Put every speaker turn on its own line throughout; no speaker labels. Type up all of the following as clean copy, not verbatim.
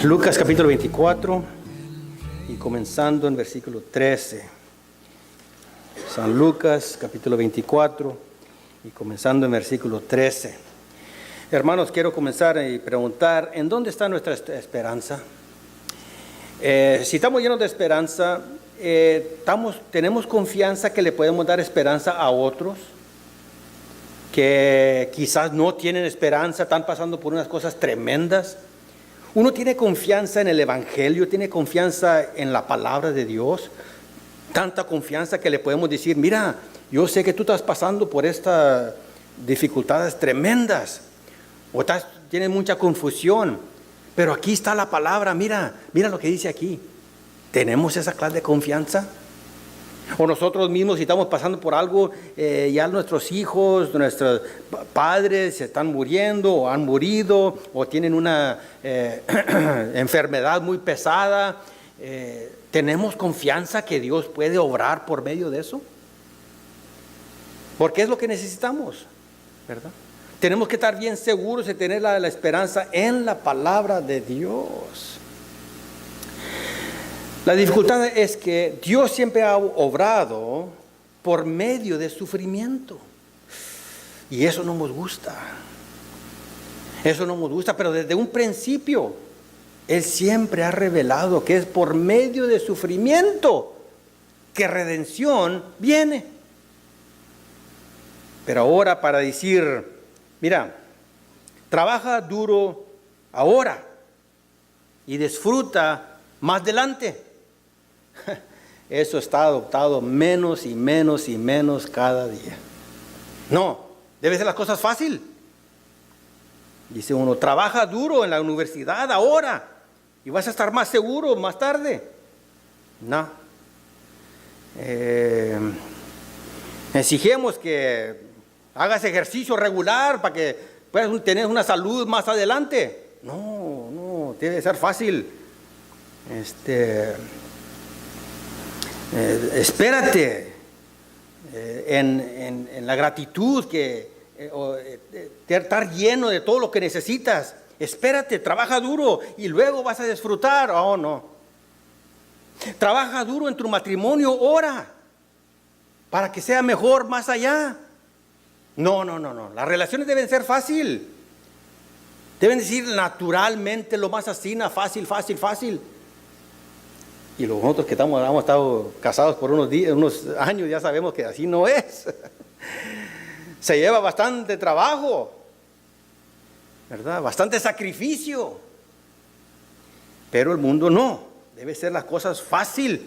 Lucas capítulo 24 y comenzando en versículo 13. San Lucas capítulo 24 y comenzando en versículo 13. Hermanos, quiero comenzar y preguntar, ¿en dónde está nuestra esperanza? Si estamos llenos de esperanza, tenemos confianza que le podemos dar esperanza a otros que quizás no tienen esperanza, están pasando por unas cosas tremendas. Uno tiene confianza en el Evangelio, tiene confianza en la palabra de Dios, tanta confianza que le podemos decir, mira, yo sé que tú estás pasando por estas dificultades tremendas, o tienes mucha confusión, pero aquí está la palabra, mira lo que dice aquí. ¿Tenemos esa clase de confianza? O nosotros mismos, si estamos pasando por algo, ya nuestros hijos, nuestros padres se están muriendo o han morido o tienen una enfermedad muy pesada, ¿tenemos confianza que Dios puede obrar por medio de eso? Porque es lo que necesitamos, ¿verdad? Tenemos que estar bien seguros de tener la esperanza en la palabra de Dios. La dificultad es que Dios siempre ha obrado por medio de sufrimiento. Y eso no nos gusta. Eso no nos gusta, pero desde un principio Él siempre ha revelado que es por medio de sufrimiento que redención viene. Pero ahora para decir, mira, trabaja duro ahora y disfruta más adelante. Eso está adoptado menos y menos y menos cada día. No, debe ser las cosas fácil. Dice uno, trabaja duro en la universidad ahora y vas a estar más seguro más tarde. No. Exigimos que hagas ejercicio regular para que puedas tener una salud más adelante. No, debe ser fácil. Espérate en la gratitud estar lleno de todo lo que necesitas. Espérate, trabaja duro y luego vas a disfrutar. Oh, no. Trabaja duro en tu matrimonio, ora para que sea mejor más allá. No. Las relaciones deben ser fácil. Deben decir naturalmente lo más así, fácil. Y nosotros que hemos estado casados por unos años, ya sabemos que así no es. Se lleva bastante trabajo, ¿verdad? Bastante sacrificio. Pero el mundo no. Debe ser las cosas fácil.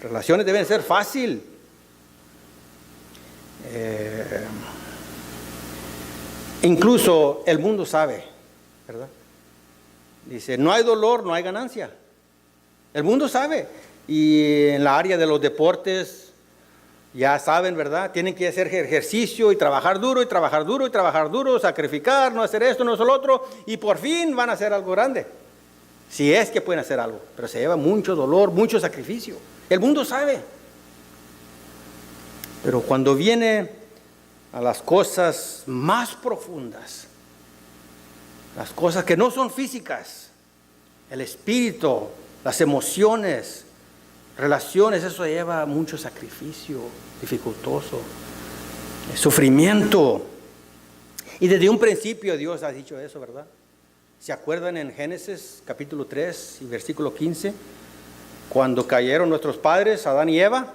Relaciones deben ser fácil. Incluso el mundo sabe, ¿verdad? Dice, no hay dolor, no hay ganancia. El mundo sabe, y en la área de los deportes ya saben, ¿verdad? Tienen que hacer ejercicio y trabajar duro, sacrificar, no hacer esto, no hacer lo otro, y por fin van a hacer algo grande. Si es que pueden hacer algo, pero se lleva mucho dolor, mucho sacrificio. El mundo sabe. Pero cuando viene a las cosas más profundas, las cosas que no son físicas, el espíritu, las emociones, relaciones, eso lleva mucho sacrificio, dificultoso, sufrimiento. Y desde un principio Dios ha dicho eso, ¿verdad? ¿Se acuerdan en Génesis capítulo 3 y versículo 15? Cuando cayeron nuestros padres, Adán y Eva,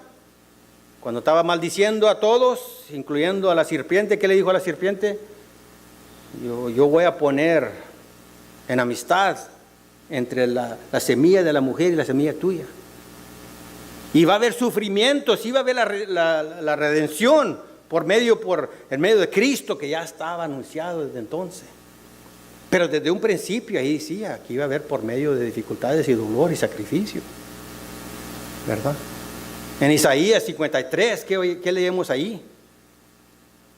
cuando estaba maldiciendo a todos, incluyendo a la serpiente, ¿qué le dijo a la serpiente? Yo voy a poner en amistad entre la semilla de la mujer y la semilla tuya. Y va a haber sufrimientos, y va a haber la redención por medio de Cristo, que ya estaba anunciado desde entonces. Pero desde un principio ahí decía que iba a haber por medio de dificultades y dolor y sacrificio, ¿verdad? En Isaías 53, ¿qué leemos ahí?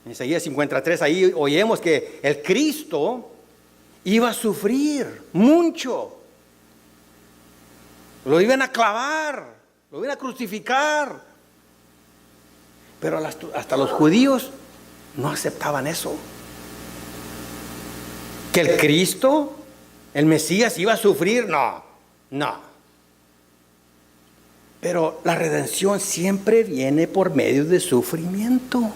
En Isaías 53 ahí oímos que el Cristo iba a sufrir mucho. Lo iban a clavar, lo iban a crucificar. Pero hasta los judíos no aceptaban eso. Que el Cristo ¿El Mesías iba a sufrir? No, no. Pero la redención siempre viene por medio de sufrimiento.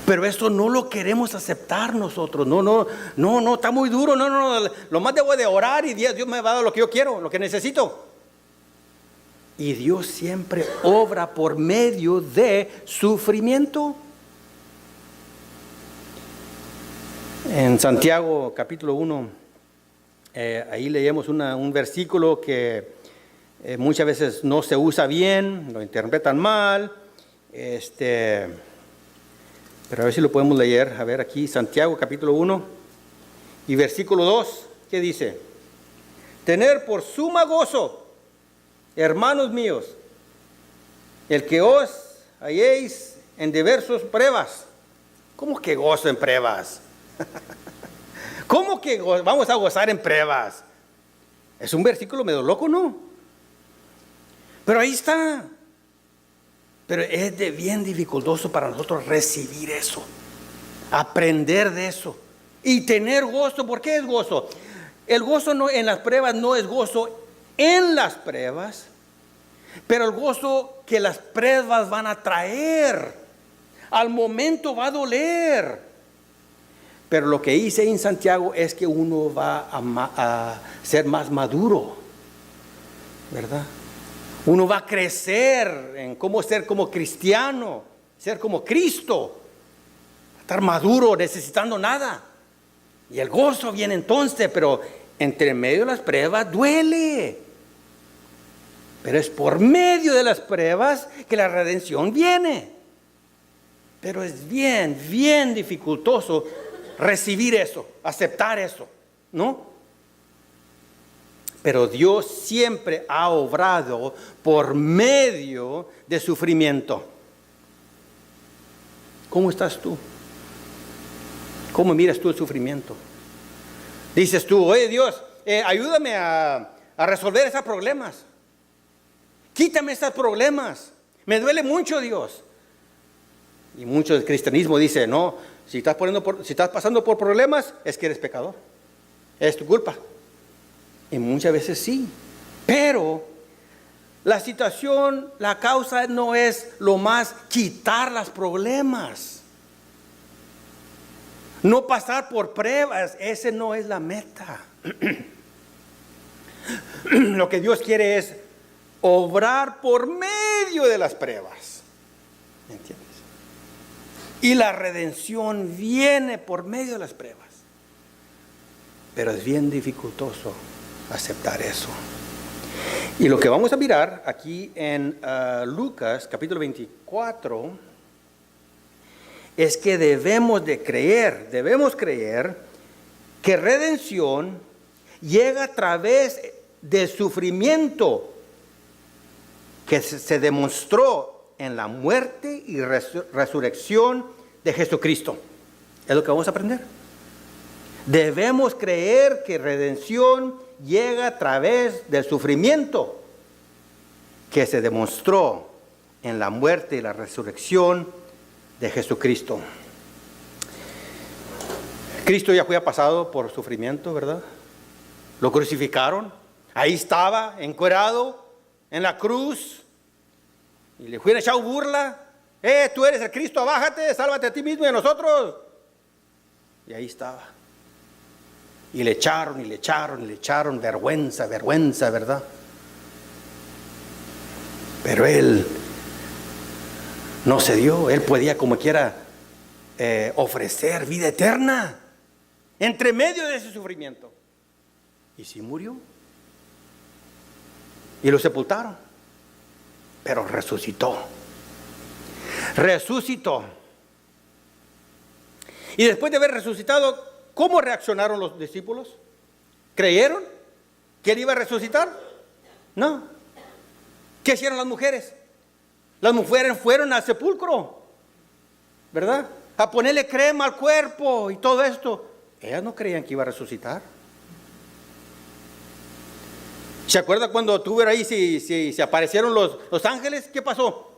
Pero esto no lo queremos aceptar nosotros. No, está muy duro. No. Lo más debo de orar y Dios me va a dar lo que yo quiero, lo que necesito. Y Dios siempre obra por medio de sufrimiento. En Santiago capítulo 1, ahí leemos un versículo que muchas veces no se usa bien, lo interpretan mal. Pero a ver si lo podemos leer. A ver aquí, Santiago capítulo 1 y versículo 2, ¿qué dice? Tener por suma gozo, hermanos míos, el que os halléis en diversas pruebas. ¿Cómo que gozo en pruebas? ¿Cómo que vamos a gozar en pruebas? Es un versículo medio loco, ¿no? Pero ahí está. Pero es bien dificultoso para nosotros recibir eso, aprender de eso y tener gozo. ¿Por qué es gozo? El gozo no, en las pruebas no es gozo en las pruebas, pero el gozo que las pruebas van a traer. Al momento va a doler. Pero lo que hice en Santiago es que uno va a ser más maduro, ¿verdad? Uno va a crecer en cómo ser como cristiano, ser como Cristo, estar maduro, necesitando nada. Y el gozo viene entonces, pero entre medio de las pruebas duele. Pero es por medio de las pruebas que la redención viene. Pero es bien dificultoso recibir eso, aceptar eso, ¿no? Pero Dios siempre ha obrado por medio de sufrimiento. ¿Cómo estás tú? ¿Cómo miras tú el sufrimiento? Dices tú, oye Dios, ayúdame a resolver esos problemas. Quítame esos problemas. Me duele mucho, Dios. Y mucho del cristianismo dice, no, si estás pasando por problemas, es que eres pecador. Es tu culpa. Y muchas veces sí, pero la situación, la causa no es lo más quitar los problemas. No pasar por pruebas, ese no es la meta. Lo que Dios quiere es obrar por medio de las pruebas. ¿Me entiendes? Y la redención viene por medio de las pruebas. Pero es bien dificultoso aceptar eso. Y lo que vamos a mirar aquí en Lucas capítulo 24 es que debemos creer que redención llega a través del sufrimiento que se demostró en la muerte y resurrección de Jesucristo. Es lo que vamos a aprender. Debemos creer que redención llega a través del sufrimiento que se demostró en la muerte y la resurrección de Jesucristo. Cristo ya fue pasado por sufrimiento, ¿verdad? Lo crucificaron, ahí estaba, encuerado en la cruz, y le fueron echado burla. Tú eres el Cristo, bájate, sálvate a ti mismo y a nosotros. Y ahí estaba. Y le echaron, vergüenza, ¿verdad? Pero él no se dio, él podía como quiera ofrecer vida eterna entre medio de ese sufrimiento. Y sí murió. Y lo sepultaron. Pero resucitó. Y después de haber resucitado, ¿cómo reaccionaron los discípulos? ¿Creyeron que él iba a resucitar? No. ¿Qué hicieron las mujeres? Las mujeres fueron al sepulcro, ¿verdad? A ponerle crema al cuerpo y todo esto. Ellas no creían que iba a resucitar. ¿Se acuerda cuando estuvieron ahí, si aparecieron los ángeles? ¿Qué pasó?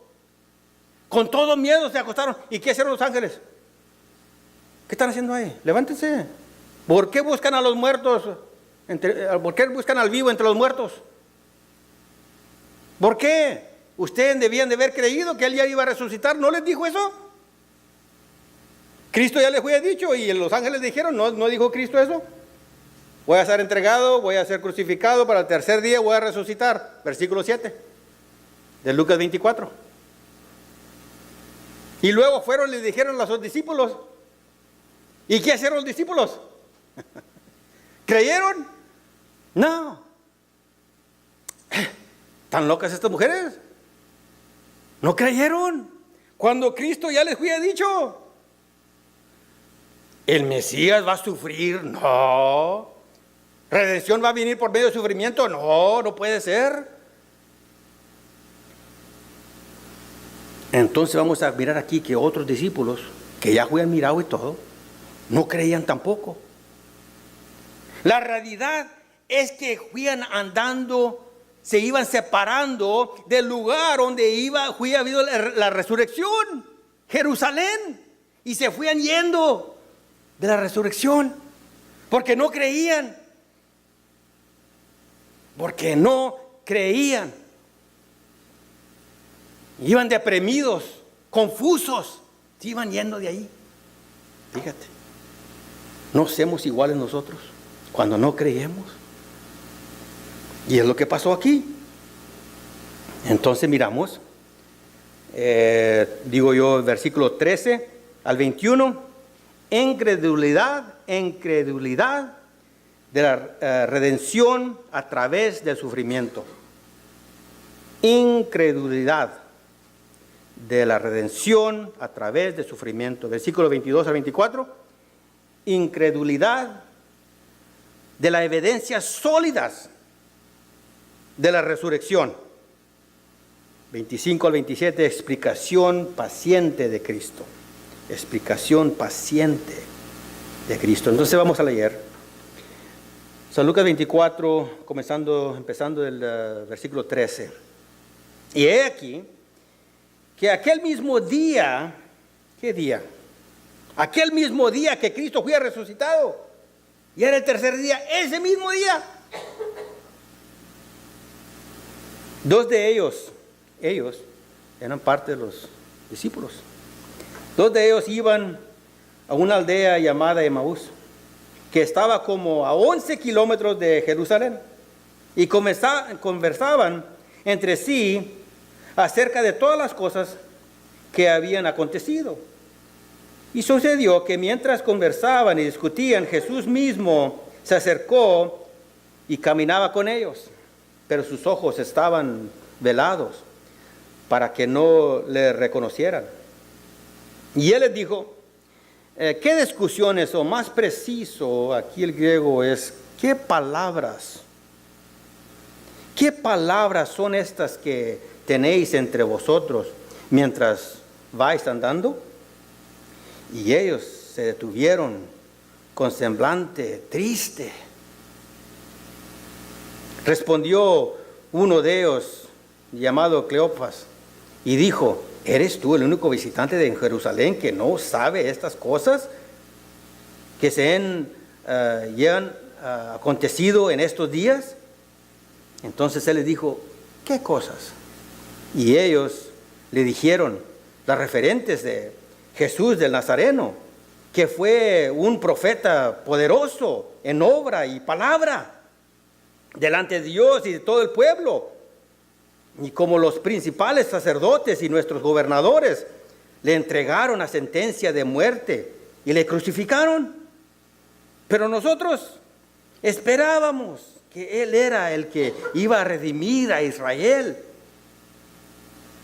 Con todo miedo se acostaron. ¿Y qué hicieron los ángeles? ¿Qué están haciendo ahí? Levántense. ¿Por qué buscan a los muertos? ¿Por qué buscan al vivo entre los muertos? ¿Por qué? Ustedes debían de haber creído que Él ya iba a resucitar. ¿No les dijo eso? Cristo ya les había dicho y los ángeles dijeron, ¿no dijo Cristo eso? Voy a ser entregado, voy a ser crucificado, para el tercer día voy a resucitar. Versículo 7 de Lucas 24. Y luego fueron y le dijeron a sus discípulos. ¿Y qué hicieron los discípulos? ¿Creyeron? No. ¿Tan locas estas mujeres? No creyeron. Cuando Cristo ya les había dicho, ¿el Mesías va a sufrir? No. ¿Redención va a venir por medio de sufrimiento? No, no puede ser. Entonces vamos a mirar aquí que otros discípulos, que ya habían mirado y todo, no creían tampoco. La realidad es que iban andando, se iban separando del lugar donde había habido la resurrección, Jerusalén, y se fuían yendo de la resurrección, porque no creían. Porque no creían. Iban deprimidos, confusos, se iban yendo de ahí. Fíjate, no somos iguales nosotros cuando no creemos. Y es lo que pasó aquí. Entonces miramos, versículo 13 al 21, incredulidad de la redención a través del sufrimiento. Incredulidad de la redención a través del sufrimiento. Versículo 22 al 24. Incredulidad de las evidencias sólidas de la resurrección. 25 al 27, explicación paciente de Cristo. Explicación paciente de Cristo. Entonces vamos a leer San Lucas 24, empezando del versículo 13. Y he aquí que aquel mismo día, ¿qué día? Aquel mismo día que Cristo fue resucitado, y era el tercer día, ese mismo día, dos de ellos eran parte de los discípulos. Dos de ellos iban a una aldea llamada Emaús, que estaba como a 11 kilómetros de Jerusalén, y conversaban entre sí acerca de todas las cosas que habían acontecido. Y sucedió que mientras conversaban y discutían, Jesús mismo se acercó y caminaba con ellos, pero sus ojos estaban velados para que no le reconocieran. Y él les dijo, ¿qué discusiones? O más preciso, aquí el griego es, ¿qué palabras son estas que tenéis entre vosotros mientras vais andando? Y ellos se detuvieron con semblante triste. Respondió uno de ellos, llamado Cleofas, y dijo, ¿eres tú el único visitante de Jerusalén que no sabe estas cosas que se han acontecido en estos días? Entonces él les dijo, ¿qué cosas? Y ellos le dijeron las referentes de Jesús del Nazareno, que fue un profeta poderoso en obra y palabra delante de Dios y de todo el pueblo. Y como los principales sacerdotes y nuestros gobernadores le entregaron a sentencia de muerte y le crucificaron. Pero nosotros esperábamos que Él era el que iba a redimir a Israel.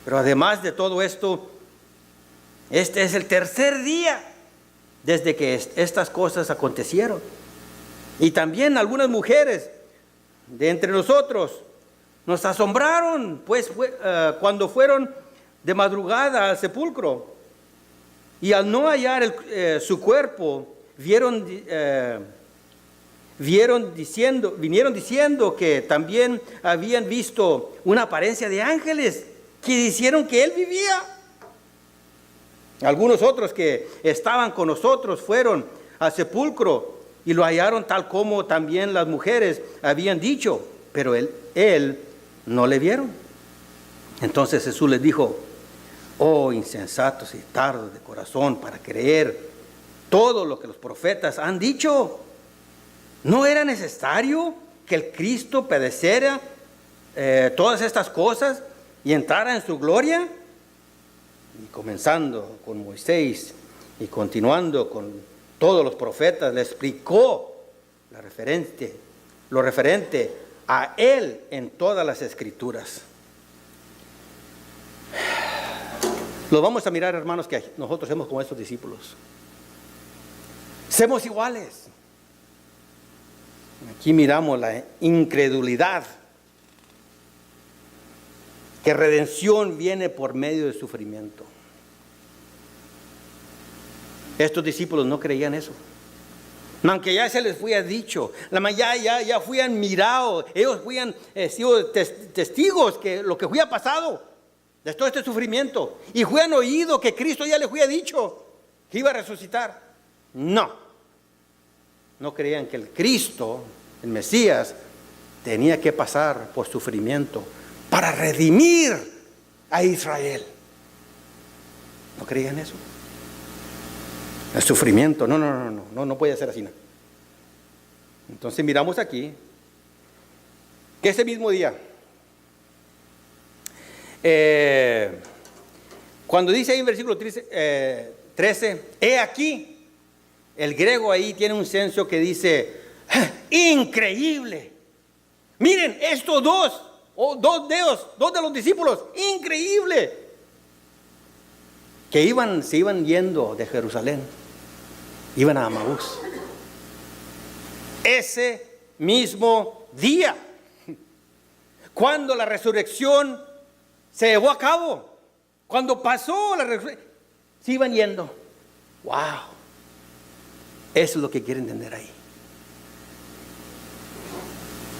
Pero además de todo esto, este es el tercer día desde que estas cosas acontecieron. Y también algunas mujeres de entre nosotros nos asombraron, pues cuando fueron de madrugada al sepulcro y al no hallar su cuerpo, vinieron diciendo que también habían visto una apariencia de ángeles que dijeron que Él vivía. Algunos otros que estaban con nosotros fueron al sepulcro y lo hallaron tal como también las mujeres habían dicho, pero él no le vieron. Entonces Jesús les dijo: oh insensatos y tardos de corazón para creer todo lo que los profetas han dicho. ¿No era necesario que el Cristo padeciera todas estas cosas y entrara en su gloria? Y comenzando con Moisés y continuando con todos los profetas, le explicó lo referente a él en todas las escrituras. Lo vamos a mirar, hermanos, que nosotros somos como estos discípulos. Somos iguales. Aquí miramos la incredulidad, que redención viene por medio del sufrimiento. Estos discípulos no creían eso, aunque ya se les fue dicho, ya fueran mirado, ellos fueran sido testigos que lo que había pasado de todo este sufrimiento, y fueran oído que Cristo ya les había dicho que iba a resucitar. No creían que el Cristo, el Mesías, tenía que pasar por sufrimiento para redimir a Israel. ¿No creían eso? El sufrimiento, no puede ser así. Entonces miramos aquí que ese mismo día, cuando dice ahí en versículo 13, he aquí, el griego ahí tiene un senso que dice: increíble. Miren, estos dos de los discípulos, increíble, que se iban yendo de Jerusalén, iban a Emaús. Ese mismo día, cuando la resurrección se llevó a cabo, cuando pasó la resurrección, se iban yendo. ¡Wow! Eso es lo que quiere entender ahí.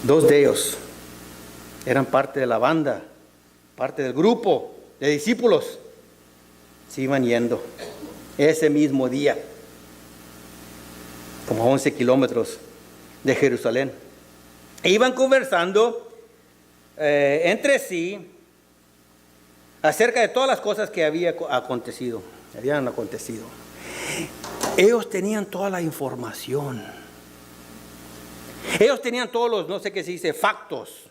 Dos de ellos eran parte de la banda, parte del grupo de discípulos. Se iban yendo ese mismo día, como a 11 kilómetros de Jerusalén. E iban conversando entre sí acerca de todas las cosas que habían acontecido. Ellos tenían toda la información. Ellos tenían todos los, no sé qué se dice, factos.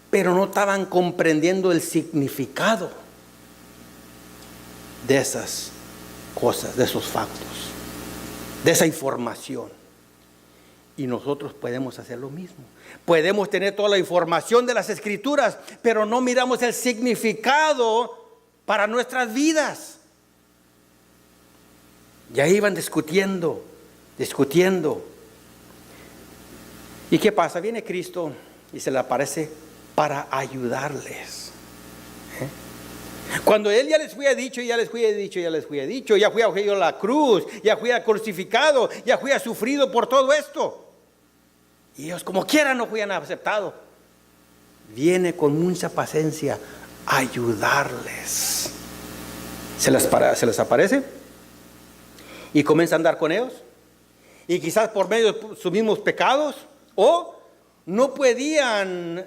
Pero no estaban comprendiendo el significado de esas cosas, de esos factos, de esa información. Y nosotros podemos hacer lo mismo. Podemos tener toda la información de las Escrituras, pero no miramos el significado para nuestras vidas. Ya iban discutiendo. ¿Y qué pasa? Viene Cristo y se le aparece para ayudarles. Cuando Él ya les fue dicho, ya fui a la cruz, ya fui a crucificado, ya fui a sufrido por todo esto. Y ellos como quiera no fueran aceptado. Viene con mucha paciencia a ayudarles. Se les aparece y comienza a andar con ellos. Y quizás por medio de sus mismos pecados, o no podían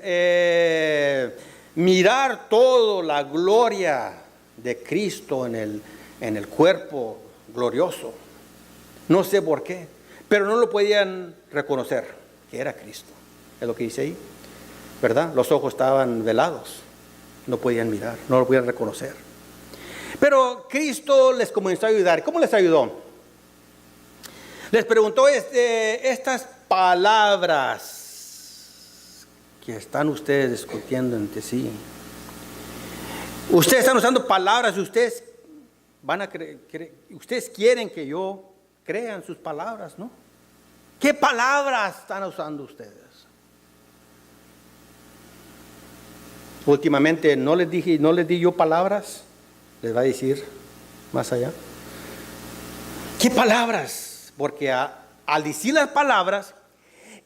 mirar toda la gloria de Cristo en el cuerpo glorioso. No sé por qué, pero no lo podían reconocer que era Cristo. Es lo que dice ahí, ¿verdad? Los ojos estaban velados, no podían mirar, no lo podían reconocer. Pero Cristo les comenzó a ayudar. ¿Cómo les ayudó? Les preguntó estas palabras que están ustedes discutiendo entre sí. Ustedes están usando palabras, ustedes van a ustedes quieren que yo crea en sus palabras, ¿no? ¿Qué palabras están usando ustedes? Últimamente no les di yo palabras, les va a decir más allá. ¿Qué palabras? Porque al decir las palabras,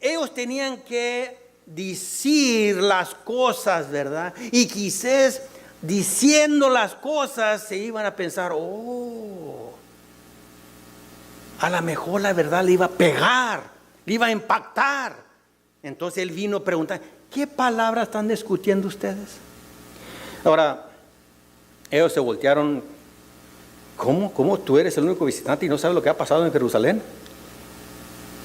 ellos tenían que decir las cosas, ¿verdad? Y quizás diciendo las cosas se iban a pensar, a lo mejor la verdad le iba a pegar, le iba a impactar. Entonces él vino a preguntar, ¿qué palabras están discutiendo ustedes? Ahora, ellos se voltearon, ¿cómo tú eres el único visitante y no sabes lo que ha pasado en Jerusalén?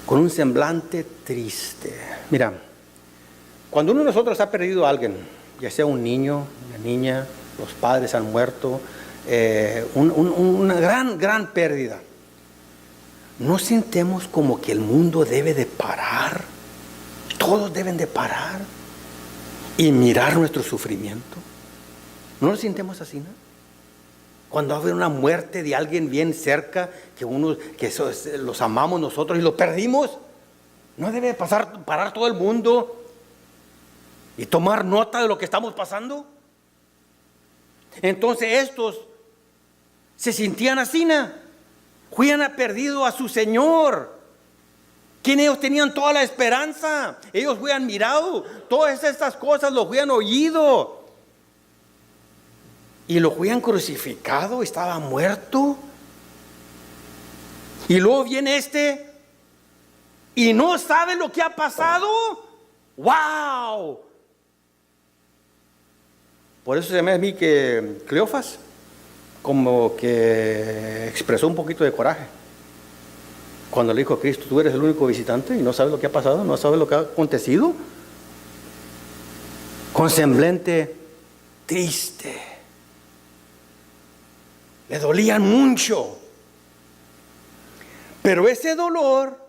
Con un semblante triste. Mira, cuando uno de nosotros ha perdido a alguien, ya sea un niño, una niña, los padres han muerto, una gran pérdida, ¿no sintemos como que el mundo debe de parar? Todos deben de parar y mirar nuestro sufrimiento. ¿No lo sintemos así, no? Cuando hay una muerte de alguien bien cerca, que los amamos nosotros y lo perdimos, ¿no debe parar todo el mundo y tomar nota de lo que estamos pasando? Entonces estos se sentían así, ¿no? Habían perdido a su Señor, quien ellos tenían toda la esperanza. Ellos habían mirado todas estas cosas, los habían oído y lo habían crucificado, estaba muerto. Y luego viene y no sabe lo que ha pasado. ¡Wow! Por eso se me hace a mí que Cleofas como que expresó un poquito de coraje cuando le dijo a Cristo, tú eres el único visitante y no sabes lo que ha pasado, no sabes lo que ha acontecido. Con semblante triste. Le dolían mucho. Pero ese dolor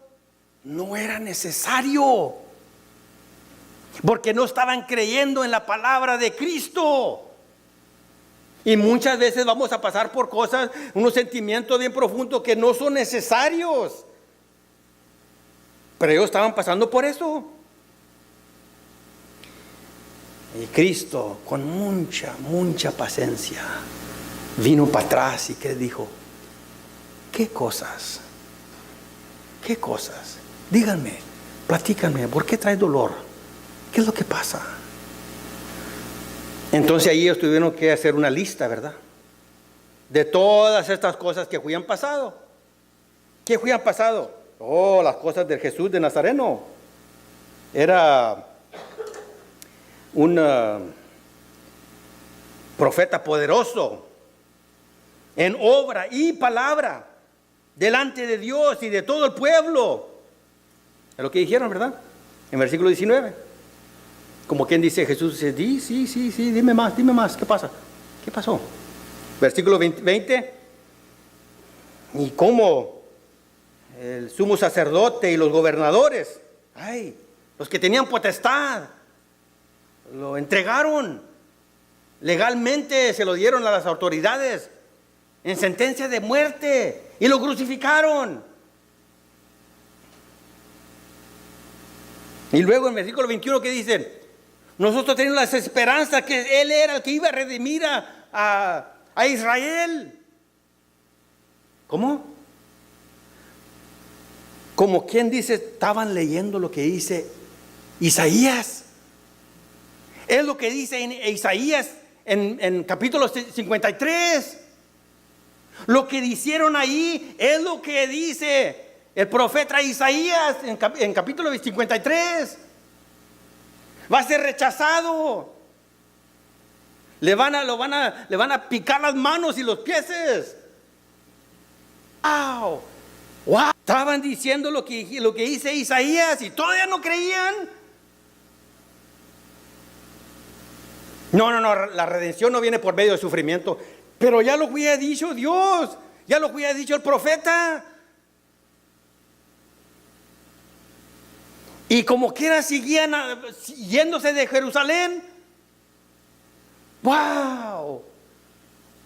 no era necesario, porque no estaban creyendo en la palabra de Cristo. Y muchas veces vamos a pasar por cosas, unos sentimientos bien profundos que no son necesarios. Pero ellos estaban pasando por eso. Y Cristo, con mucha paciencia, vino para atrás y que dijo, ¿qué cosas? ¿Qué cosas? Díganme, platícanme, ¿por qué trae dolor? ¿Qué es lo que pasa? Entonces ahí ellos tuvieron que hacer una lista, ¿verdad? De todas estas cosas que habían pasado. ¿Qué habían pasado? Oh, las cosas de Jesús de Nazareno. Era un profeta poderoso en obra y palabra delante de Dios y de todo el pueblo. Es lo que dijeron, ¿verdad? En versículo 19. Como quien dice, Jesús dice, sí, dime más, ¿qué pasa? ¿Qué pasó? Versículo 20. Y cómo el sumo sacerdote y los gobernadores, los que tenían potestad, lo entregaron. Legalmente se lo dieron a las autoridades en sentencia de muerte y lo crucificaron. Y luego en versículo 21 que dicen, nosotros tenemos la esperanza que Él era el que iba a redimir a Israel. ¿Cómo? Como quien dice, estaban leyendo lo que dice Isaías. Es lo que dice en Isaías en capítulo 53. Lo que dijeron ahí es lo que dice el profeta Isaías en capítulo 53. Va a ser rechazado. Le van a picar las manos y los pies. ¡Wow! ¡Wow! Estaban diciendo lo que dice Isaías y todavía no creían. No, la redención no viene por medio de sufrimiento. Pero ya lo había dicho Dios, ya lo había dicho el profeta. Y como quiera seguían yéndose de Jerusalén. ¡Wow!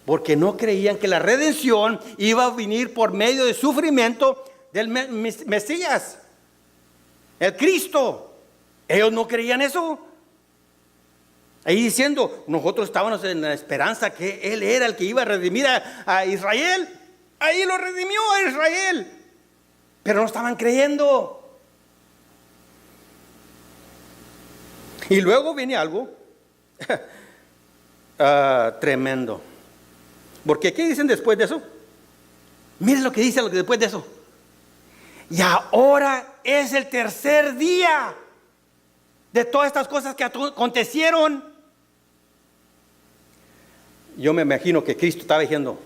Porque no creían que la redención iba a venir por medio de sufrimiento del Mesías, el Cristo. Ellos no creían eso. Ahí diciendo, nosotros estábamos en la esperanza que Él era el que iba a redimir a Israel. Ahí lo redimió a Israel. Pero no estaban creyendo. Y luego viene algo tremendo. Porque ¿qué dicen después de eso? Miren lo que dice después de eso. Y ahora es el tercer día de todas estas cosas que acontecieron. Yo me imagino que Cristo estaba diciendo,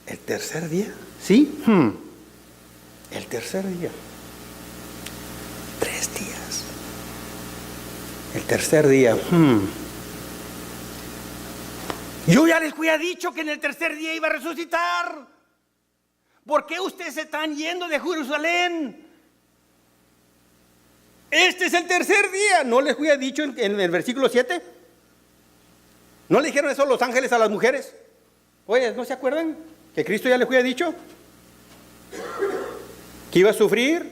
¿el tercer día? ¿Sí? El tercer día. 3 días. El tercer día. Yo ya les había dicho que en el tercer día iba a resucitar. ¿Por qué ustedes se están yendo de Jerusalén? Este es el tercer día. ¿No les había dicho en el versículo 7? ¿No le dijeron eso los ángeles a las mujeres? Oye, ¿no se acuerdan que Cristo ya les había dicho que iba a sufrir,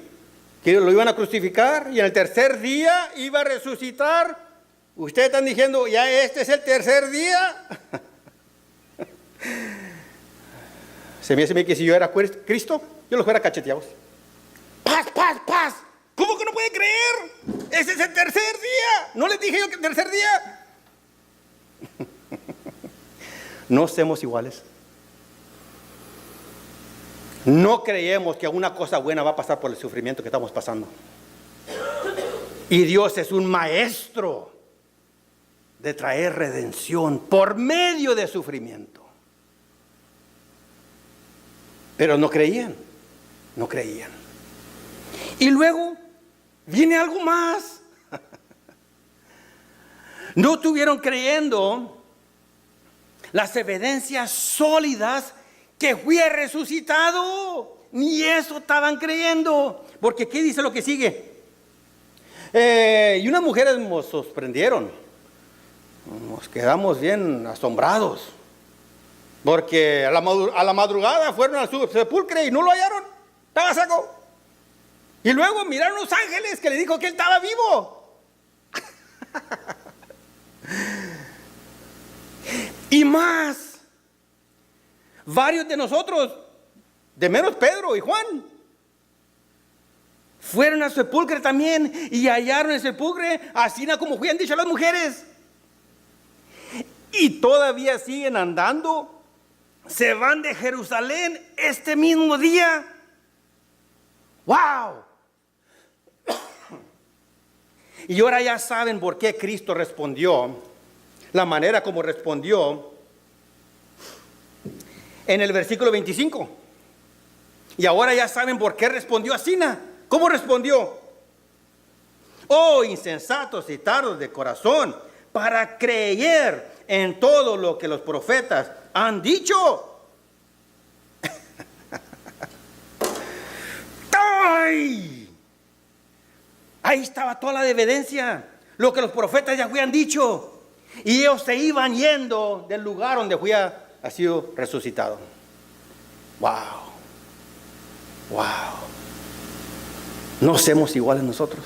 que lo iban a crucificar y en el tercer día iba a resucitar? Ustedes están diciendo, ya este es el tercer día. Se me hace que si yo era Cristo, yo los hubiera cacheteados. ¡Paz, paz, paz! ¿Cómo que no puede creer? Ese es el tercer día. ¿No les dije yo que el tercer día? No somos iguales. No creemos que una cosa buena va a pasar por el sufrimiento que estamos pasando. Y Dios es un maestro de traer redención por medio de sufrimiento. Pero no creían, no creían. Y luego viene algo más. No estuvieron creyendo las evidencias sólidas que fue resucitado. Ni eso estaban creyendo. Porque ¿qué dice lo que sigue? Y unas mujeres nos sorprendieron. Nos quedamos bien asombrados. Porque a la madrugada fueron al sepulcro y no lo hallaron. Estaba seco. Y luego miraron los ángeles que le dijo que él estaba vivo. Y más, varios de nosotros, de menos Pedro y Juan, fueron al sepulcro también y hallaron el sepulcro así como habían dicho las mujeres. Y todavía siguen andando. Se van de Jerusalén este mismo día. ¡Wow! Y ahora ya saben por qué Cristo respondió, la manera como respondió en el versículo 25. Y ahora ya saben por qué respondió así. ¿Cómo respondió? Oh, insensatos y tardos de corazón, para creer en todo lo que los profetas han dicho. ¡Ay! Ahí estaba toda la evidencia, lo que los profetas ya habían dicho. Y ellos se iban yendo del lugar donde había sido resucitado. ¡Wow! ¡Wow! No somos iguales nosotros.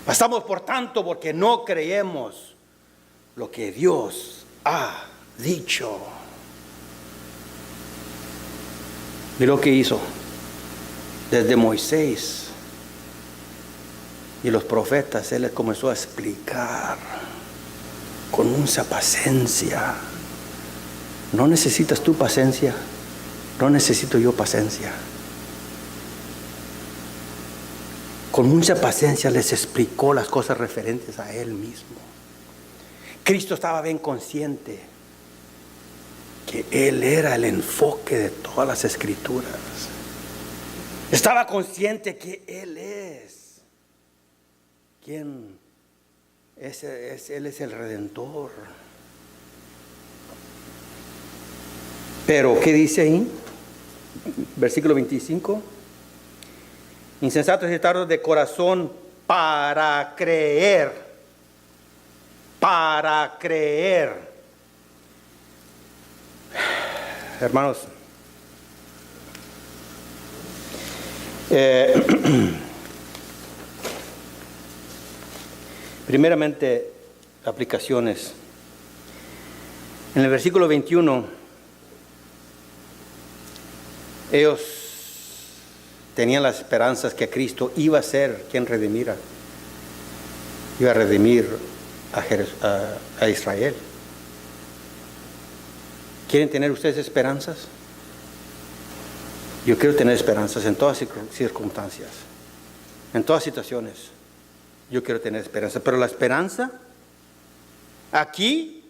Pasamos por tanto porque no creemos lo que Dios ha dicho. Mira lo que hizo desde Moisés y los profetas. Él les comenzó a explicar con mucha paciencia. No necesitas tú paciencia, no necesito yo paciencia. Con mucha paciencia les explicó las cosas referentes a Él mismo. Cristo estaba bien consciente que Él era el enfoque de todas las escrituras. Estaba consciente que Él es quien es. Él es el Redentor. Pero ¿qué dice ahí? Versículo 25. Insensatos y tardos de corazón para creer. Para creer. Hermanos, primeramente, aplicaciones. En el versículo 21, ellos tenían las esperanzas que Cristo iba a ser quien redimiera, iba a redimir a Israel. ¿Quieren tener ustedes esperanzas? Yo quiero tener esperanzas en todas circunstancias, en todas situaciones. Yo quiero tener esperanza, pero la esperanza aquí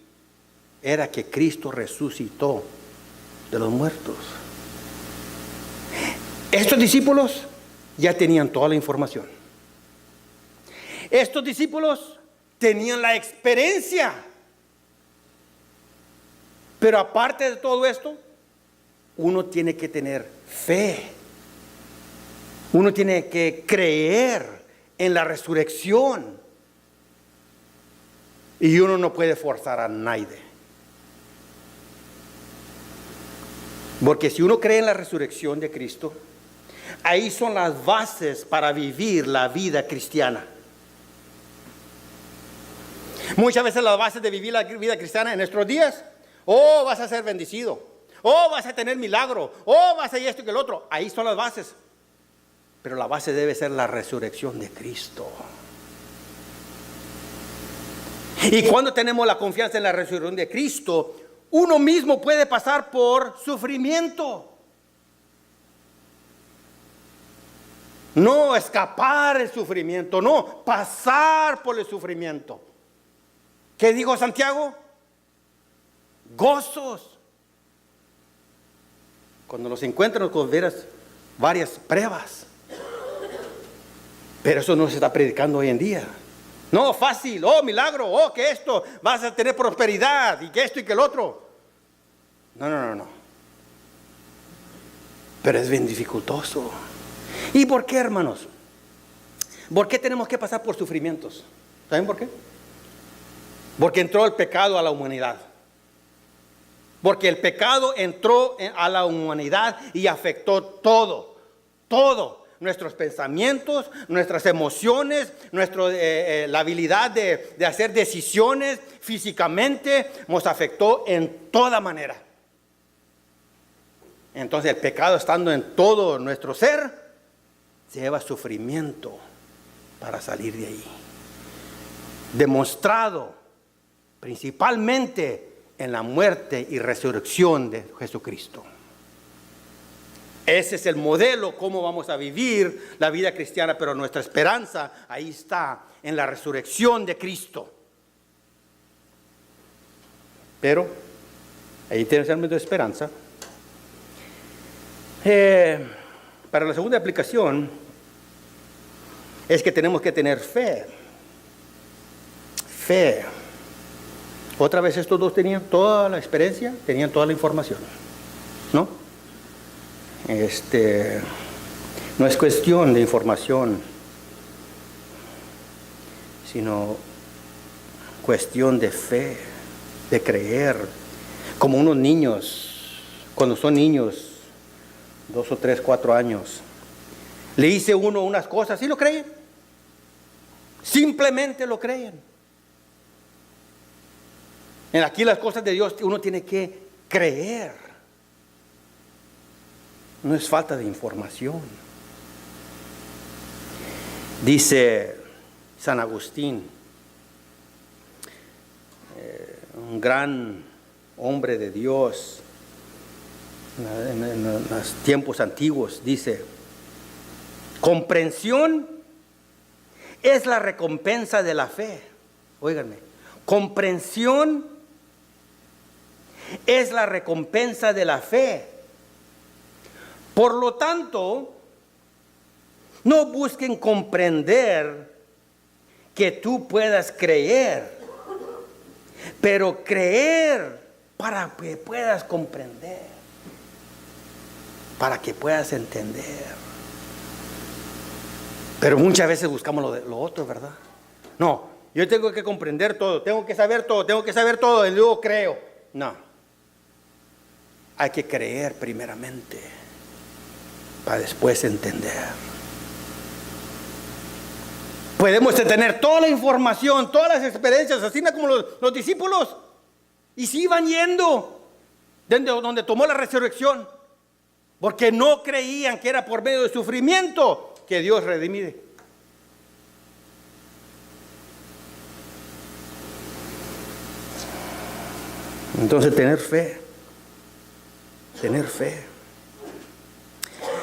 era que Cristo resucitó de los muertos. Estos discípulos ya tenían toda la información. Estos discípulos tenían la experiencia. Pero aparte de todo esto, uno tiene que tener fe. Uno tiene que creer en la resurrección. Y uno no puede forzar a nadie. Porque si uno cree en la resurrección de Cristo, ahí son las bases para vivir la vida cristiana. Muchas veces las bases de vivir la vida cristiana en nuestros días: oh, vas a ser bendecido, oh, vas a tener milagro, oh, vas a hacer esto y que el otro. Ahí son las bases. Pero la base debe ser la resurrección de Cristo. Y cuando tenemos la confianza en la resurrección de Cristo, uno mismo puede pasar por sufrimiento. No escapar el sufrimiento, no pasar por el sufrimiento. ¿Qué dijo Santiago? Gozos. Cuando nos encuentran con varias pruebas. Pero eso no se está predicando hoy en día. No, fácil, oh, milagro, oh, que esto, vas a tener prosperidad, y que esto y que el otro. No. Pero es bien dificultoso. ¿Y por qué, hermanos? ¿Por qué tenemos que pasar por sufrimientos? ¿Saben por qué? Porque entró el pecado a la humanidad. Porque el pecado entró a la humanidad y afectó todo. Nuestros pensamientos, nuestras emociones, la habilidad de hacer decisiones físicamente, nos afectó en toda manera. Entonces el pecado, estando en todo nuestro ser, lleva sufrimiento para salir de ahí. Demostrado principalmente en la muerte y resurrección de Jesucristo. Ese es el modelo cómo vamos a vivir la vida cristiana, pero nuestra esperanza ahí está, en la resurrección de Cristo. Pero ahí tenemos el momento de esperanza. Para la segunda aplicación es que tenemos que tener fe. Fe. Otra vez estos dos tenían toda la experiencia, tenían toda la información, ¿no? No es cuestión de información, sino cuestión de fe, de creer. Como unos niños, cuando son niños, 2 o 3, 4 años, le dice uno unas cosas y lo creen. Simplemente lo creen. En aquí las cosas de Dios uno tiene que creer. No es falta de información. Dice San Agustín, un gran hombre de Dios en los tiempos antiguos, dice: comprensión es la recompensa de la fe. Óiganme, comprensión es la recompensa de la fe. Por lo tanto, no busquen comprender que tú puedas creer, pero creer para que puedas comprender, para que puedas entender. Pero muchas veces buscamos lo otro, ¿verdad? No, yo tengo que comprender todo, tengo que saber todo, y luego creo. No, hay que creer primeramente, para después entender. Podemos tener toda la información, todas las experiencias, así como los discípulos, y si iban yendo donde tomó la resurrección, porque no creían que era por medio de sufrimiento que Dios redimide. Entonces, tener fe tener fe.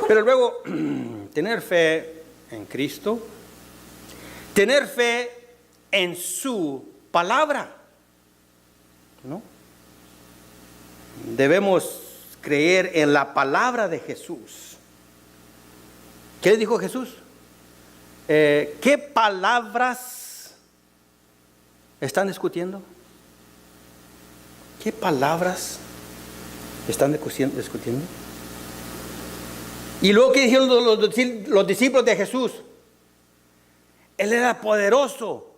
Pero luego, tener fe en Cristo, tener fe en su palabra, ¿no? Debemos creer en la palabra de Jesús. ¿Qué le dijo Jesús? ¿Qué palabras están discutiendo? ¿Qué palabras están discutiendo? Y luego, ¿qué dijeron los discípulos de Jesús? Él era poderoso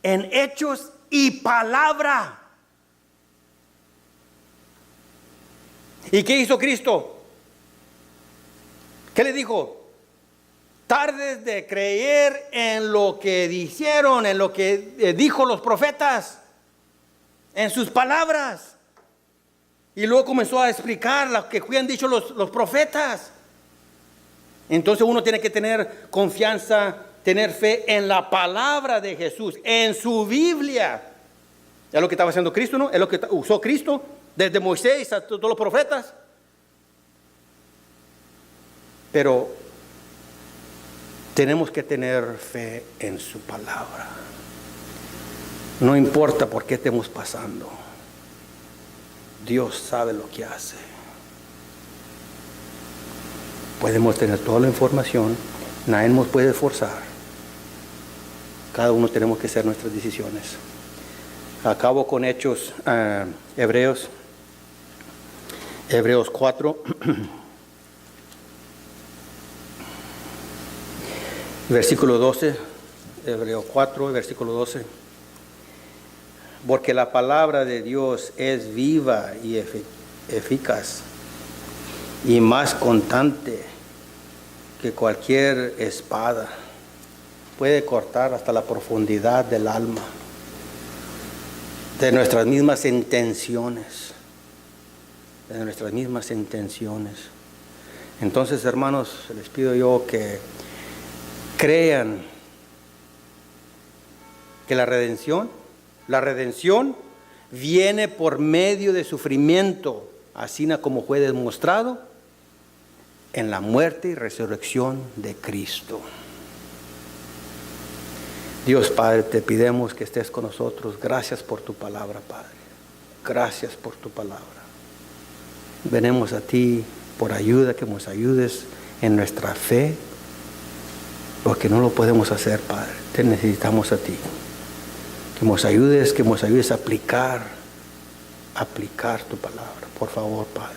en hechos y palabra. ¿Y qué hizo Cristo? ¿Qué le dijo? Tardes de creer en lo que dijeron, en lo que dijo los profetas, en sus palabras. Y luego comenzó a explicar lo que habían dicho los profetas. Entonces uno tiene que tener confianza, tener fe en la palabra de Jesús, en su Biblia. Es lo que estaba haciendo Cristo, ¿no? Es lo que usó Cristo desde Moisés a todos los profetas. Pero tenemos que tener fe en su palabra. No importa por qué estemos pasando. Dios sabe lo que hace. Podemos tener toda la información. Nadie nos puede forzar. Cada uno tenemos que hacer nuestras decisiones. Acabo con Hechos, Hebreos 4. Versículo 12. Hebreos 4, versículo 12. Porque la palabra de Dios es viva y eficaz y más cortante que cualquier espada. Puede cortar hasta la profundidad del alma, de nuestras mismas intenciones. De nuestras mismas intenciones. Entonces, hermanos, les pido yo que crean que la redención viene por medio de sufrimiento, así como fue demostrado en la muerte y resurrección de Cristo. Dios Padre, te pedimos que estés con nosotros. Gracias por tu palabra, Padre. Gracias por tu palabra. Venimos a ti por ayuda, que nos ayudes en nuestra fe, porque no lo podemos hacer, Padre. Te necesitamos a ti. Que nos ayudes a aplicar tu palabra. Por favor, Padre.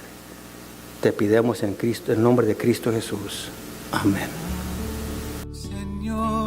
Te pedimos en Cristo, en nombre de Cristo Jesús. Amén.
Señor.